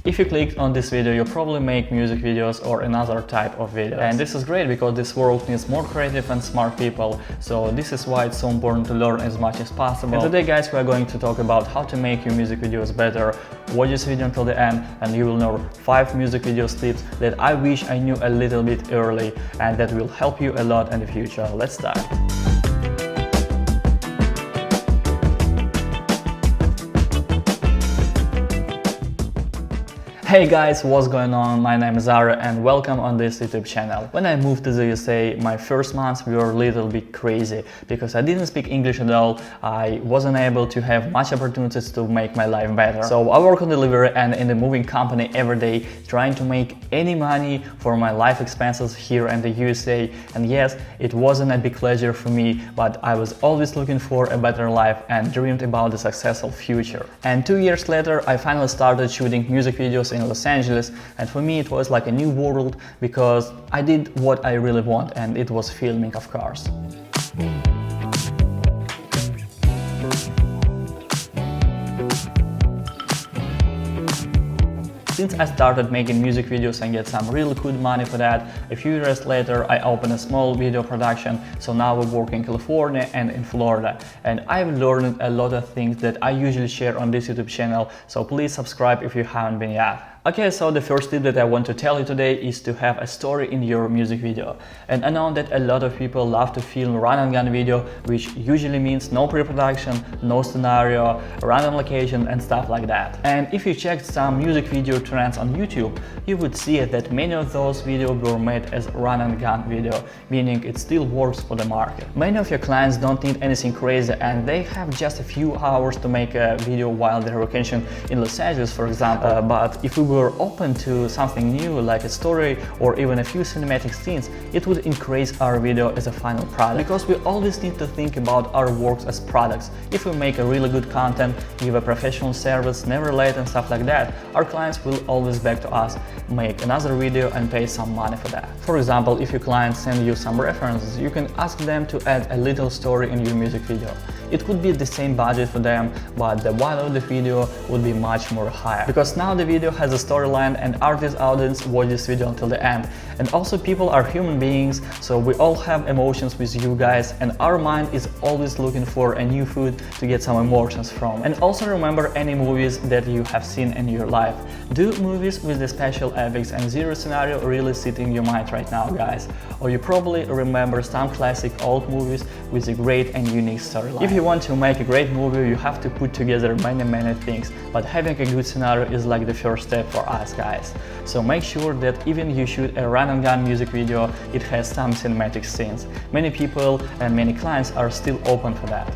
If you clicked on this video, you probably make music videos or another type of video. And this is great because this world needs more creative and smart people. So this is why it's so important to learn as much as possible. And today, guys, we are going to talk about how to make your music videos better. Watch this video until the end and you will know 5 music video tips that I wish I knew a little bit early and that will help you a lot in the future. Let's start. Hey guys, what's going on? My name is Zara and welcome on this YouTube channel. When I moved to the USA, my first months were a little bit crazy because I didn't speak English at all. I wasn't able to have much opportunities to make my life better. So I work on delivery and in the moving company every day, trying to make any money for my life expenses here in the USA. And yes, it wasn't a big pleasure for me, but I was always looking for a better life and dreamed about a successful future. And 2 years later, I finally started shooting music videos in Los Angeles, and for me it was like a new world because I did what I really want, and it was filming, of course. Since I started making music videos and get some really good money for that, a few years later I opened a small video production, so now we work in California and in Florida. And I've learned a lot of things that I usually share on this YouTube channel, so please subscribe if you haven't been yet. Okay, so the first tip that I want to tell you today is to have a story in your music video. And I know that a lot of people love to film run-and-gun video, which usually means no pre-production, no scenario, random location and stuff like that. And if you checked some music video trends on YouTube, you would see that many of those videos were made as run-and-gun video, meaning it still works for the market. Many of your clients don't need anything crazy and they have just a few hours to make a video while they're vacation in Los Angeles, for example. But if we were open to something new like a story or even a few cinematic scenes, it would increase our video as a final product. Because we always need to think about our works as products. If we make a really good content, give a professional service, never late and stuff like that, our clients will always back to us, make another video and pay some money for that. For example, if your clients send you some references, you can ask them to add a little story in your music video. It could be the same budget for them, but the value of the video would be much more higher. Because now the video has a storyline and artist audience watch this video until the end. And also people are human beings, so we all have emotions with you guys and our mind is always looking for a new food to get some emotions from. And also remember any movies that you have seen in your life. Do movies with the special effects and zero scenario really sit in your mind right now, guys. Or you probably remember some classic old movies with a great and unique storyline. If you want to make a great movie, you have to put together many things, but having a good scenario is like the first step for us, guys. So make sure that even you shoot a run-and-gun music video, it has some cinematic scenes. Many people and many clients are still open for that.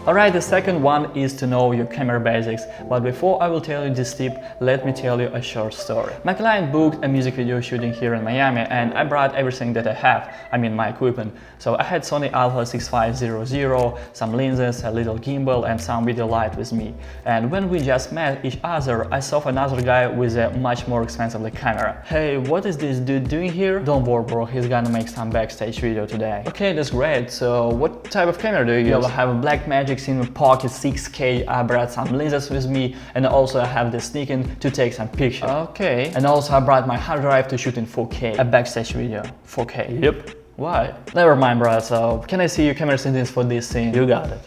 Alright, the second one is to know your camera basics, but before I will tell you this tip, let me tell you a short story. My client booked a music video shooting here in Miami and I brought everything that I have, I mean my equipment. So I had Sony Alpha 6500, some lenses, a little gimbal and some video light with me. And when we just met each other, I saw another guy with a much more expensive camera. Hey, what is this dude doing here? Don't worry bro, he's gonna make some backstage video today. Okay, that's great. So what type of camera do you use? I have a Blackmagic Cinema Pocket 6K, I brought some lenses with me and also I have the Sneakin to take some pictures. Okay. And also I brought my hard drive to shoot in 4K, a backstage video, 4K. Yep. Why? Never mind bro, so can I see your camera settings for this scene? You got it.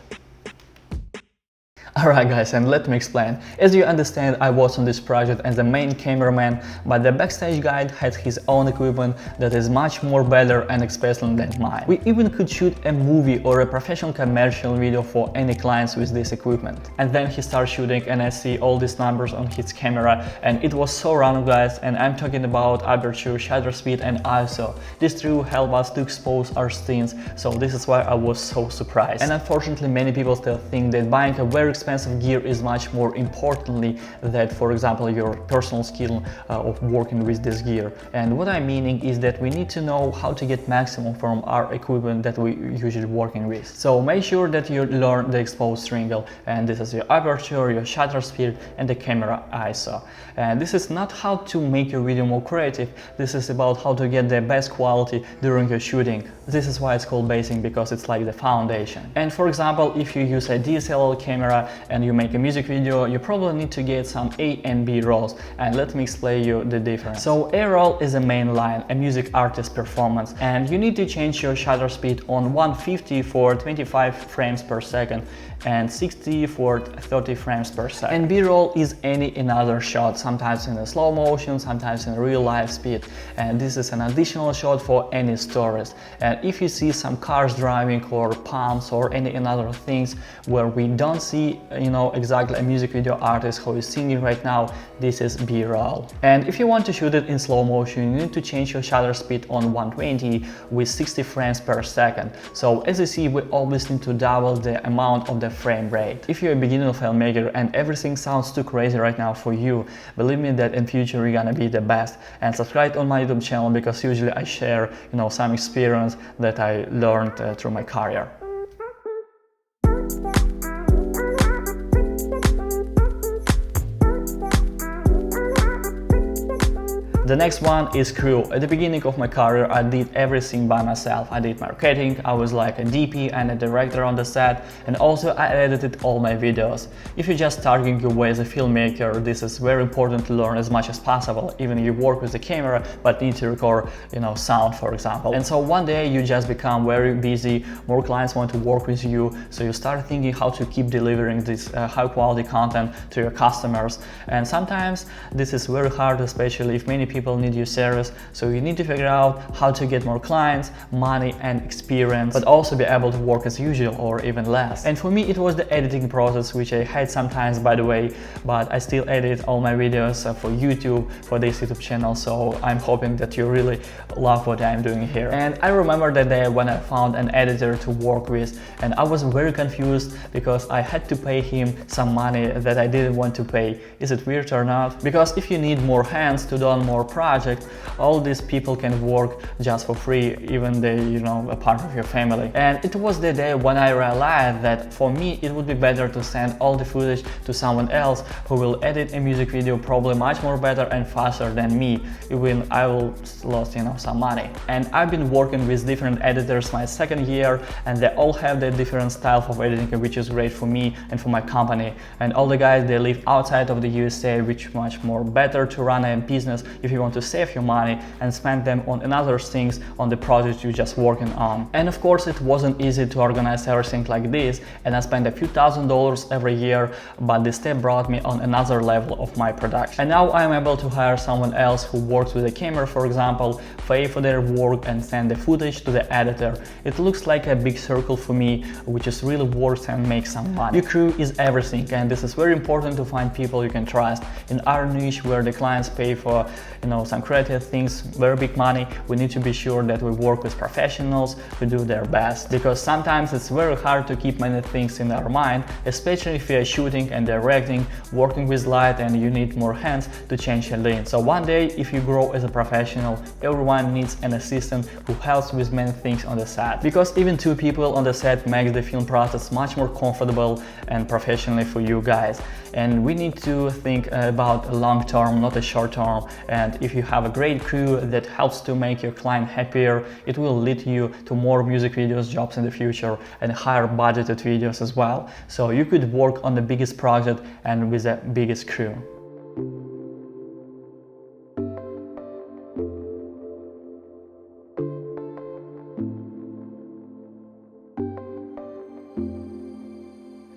Alright guys, and let me explain. As you understand, I was on this project as the main cameraman, but the backstage guy had his own equipment that is much more better and expensive than mine. We even could shoot a movie or a professional commercial video for any clients with this equipment. And then he started shooting and I see all these numbers on his camera and it was so random, guys, and I'm talking about aperture, shutter speed and ISO. This true help us to expose our scenes, so this is why I was so surprised. And unfortunately many people still think that buying a very expensive gear is much more importantly that, for example, your personal skill of working with this gear. And what I'm meaning is that we need to know how to get maximum from our equipment that we usually working with. So make sure that you learn the exposed angle, and this is your aperture, your shutter speed, and the camera ISO. And this is not how to make your video more creative, this is about how to get the best quality during your shooting. This is why it's called basing, because it's like the foundation. And for example, if you use a DSLR camera and you make a music video, you probably need to get some A and B rolls, and let me explain you the difference. So A roll is a main line, a music artist performance, and you need to change your shutter speed on 150 for 25 frames per second and 60 for 30 frames per second. And B-roll is any another shot, sometimes in a slow motion, sometimes in real life speed. And this is an additional shot for any stories. And if you see some cars driving or palms or any another things where we don't see, exactly a music video artist who is singing right now, this is B-roll. And if you want to shoot it in slow motion, you need to change your shutter speed on 120 with 60 frames per second. So as you see, we always need to double the amount of the frame rate. If you're a beginner filmmaker and everything sounds too crazy right now for you, believe me that in future you're gonna be the best. And subscribe on my YouTube channel, because usually I share some experience that I learned through my career. The next one is crew. At the beginning of my career, I did everything by myself. I did marketing, I was like a DP and a director on the set, and also I edited all my videos. If you're just starting your way as a filmmaker, this is very important to learn as much as possible. Even if you work with the camera, but need to record, sound, for example. And so one day you just become very busy, more clients want to work with you, so you start thinking how to keep delivering this high quality content to your customers. And sometimes this is very hard, especially if many people need your service, so you need to figure out how to get more clients, money and experience, but also be able to work as usual or even less. And for me it was the editing process, which I hate sometimes, by the way, but I still edit all my videos for YouTube, for this YouTube channel, so I'm hoping that you really love what I'm doing here. And I remember the day when I found an editor to work with, and I was very confused because I had to pay him some money that I didn't want to pay. Is it weird or not? Because if you need more hands to do more project, all these people can work just for free, even they, a part of your family. And it was the day when I realized that for me it would be better to send all the footage to someone else who will edit a music video probably much more better and faster than me, even I will lose, some money. And I've been working with different editors my second year, and they all have their different style of editing, which is great for me and for my company. And all the guys, they live outside of the USA, which is much more better to run a business if you want to save your money and spend them on another things on the project you're just working on. And of course it wasn't easy to organize everything like this, and I spent a few $1,000s every year, but this step brought me on another level of my production. And now I'm able to hire someone else who works with a camera, for example, pay for their work and send the footage to the editor. It looks like a big circle for me, which is really works and makes some money. Your crew is everything, and this is very important to find people you can trust. In our niche where the clients pay for some creative things, very big money, we need to be sure that we work with professionals who do their best, because sometimes it's very hard to keep many things in our mind, especially if you're shooting and directing, working with light, and you need more hands to change a lane. So one day, if you grow as a professional, everyone needs an assistant who helps with many things on the set, because even two people on the set makes the film process much more comfortable and professionally for you guys. And we need to think about long term, not a short term. And if you have a great crew that helps to make your client happier, it will lead you to more music videos jobs in the future and higher budgeted videos as well. So you could work on the biggest project and with the biggest crew.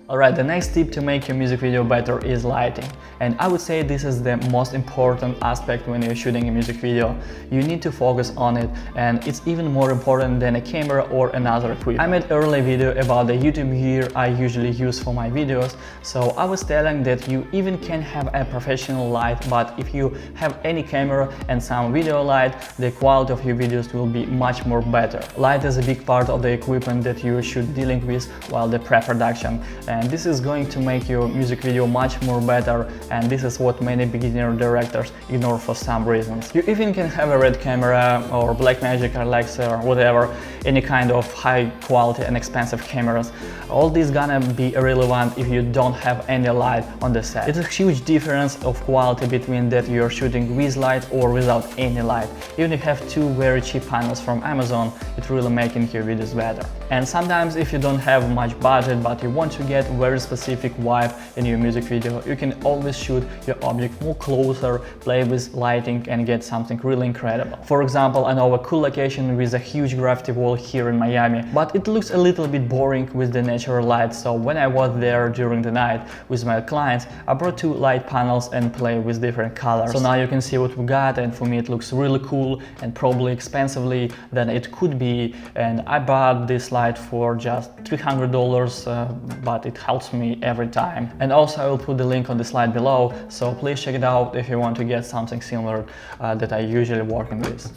Alright, the next tip to make your music video better is lighting. And I would say this is the most important aspect when you're shooting a music video. You need to focus on it, and it's even more important than a camera or another equipment. I made early video about the YouTube gear I usually use for my videos, so I was telling that you even can have a professional light, but if you have any camera and some video light, the quality of your videos will be much more better. Light is a big part of the equipment that you should dealing with while the pre-production. and this is going to make your music video much more better, and this is what many beginner directors ignore for some reasons. You even can have a red camera or Blackmagic, Alexa or whatever, any kind of high quality and expensive cameras. All this gonna be irrelevant if you don't have any light on the set. It's a huge difference of quality between that you're shooting with light or without any light. Even if you have two very cheap panels from Amazon, it's really making your videos better. And sometimes if you don't have much budget but you want to get very specific vibe in your music video, you can always shoot your object more closer, play with lighting and get something really incredible. For example, I know a cool location with a huge graffiti wall here in Miami, but it looks a little bit boring with the natural light, so when I was there during the night with my clients, I brought two light panels and play with different colors. So now you can see what we got, and for me it looks really cool and probably expensively than it could be, and I bought this light for just $300, but it helps me every time. And also I will put the link on the slide below, so please check it out if you want to get something similar that I usually working with.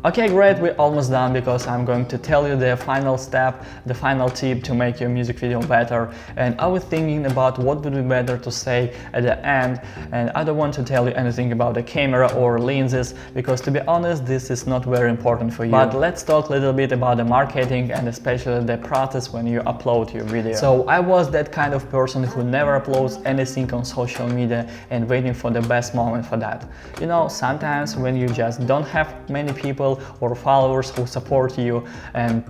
Okay, great, we're almost done because I'm going to tell you the final step, the final tip to make your music video better. And I was thinking about what would be better to say at the end, and I don't want to tell you anything about the camera or lenses because, to be honest, this is not very important for you. But let's talk a little bit about the marketing and especially the process when you upload your video. So I was that kind of person who never uploads anything on social media and waiting for the best moment for that. You know, sometimes when you just don't have many people or followers who support you and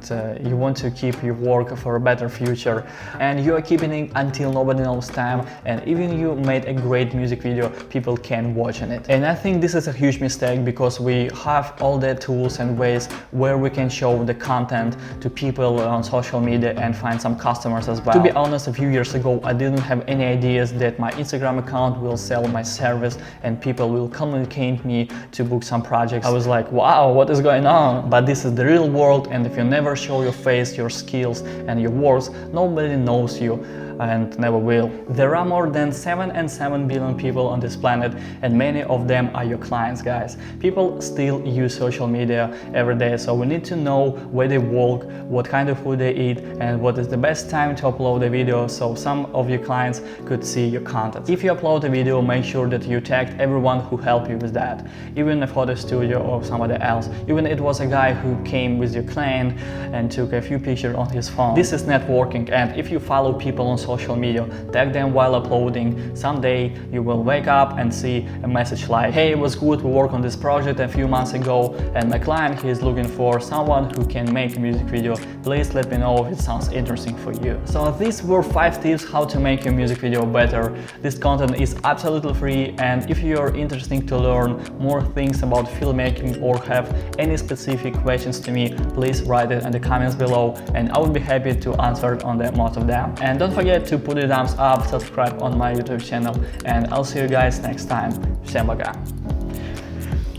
you want to keep your work for a better future, and you are keeping it until nobody knows time, and even you made a great music video, people can watch it. And I think this is a huge mistake because we have all the tools and ways where we can show the content to people on social media and find some customers as well. To be honest, a few years ago I didn't have any ideas that my Instagram account will sell my service and people will communicate me to book some projects. I was like, wow, what is going on? But this is the real world, and if you never show your face, your skills and your works, nobody knows you and never will. There are more than 7.7 billion people on this planet, and many of them are your clients, guys. People still use social media every day, so we need to know where they walk, what kind of food they eat, and what is the best time to upload a video so some of your clients could see your content. If you upload a video, make sure that you tagged everyone who helped you with that, even a photo studio or somebody else, even it was a guy who came with your client and took a few pictures on his phone. This is networking, and if you follow people on social media, tag them while uploading. Someday you will wake up and see a message like, hey, it was good, we worked on this project a few months ago and my client, he is looking for someone who can make a music video. Please let me know if it sounds interesting for you. So these were 5 tips how to make your music video better. This content is absolutely free, and if you are interested to learn more things about filmmaking or have any specific questions to me, please write it in the comments below and I will be happy to answer on most of them. And don't forget to put a thumbs up, subscribe on my YouTube channel, and I'll see you guys next time. Всем пока.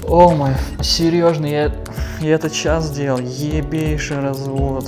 О май, серьезно, я этот час сделал, ебейший развод.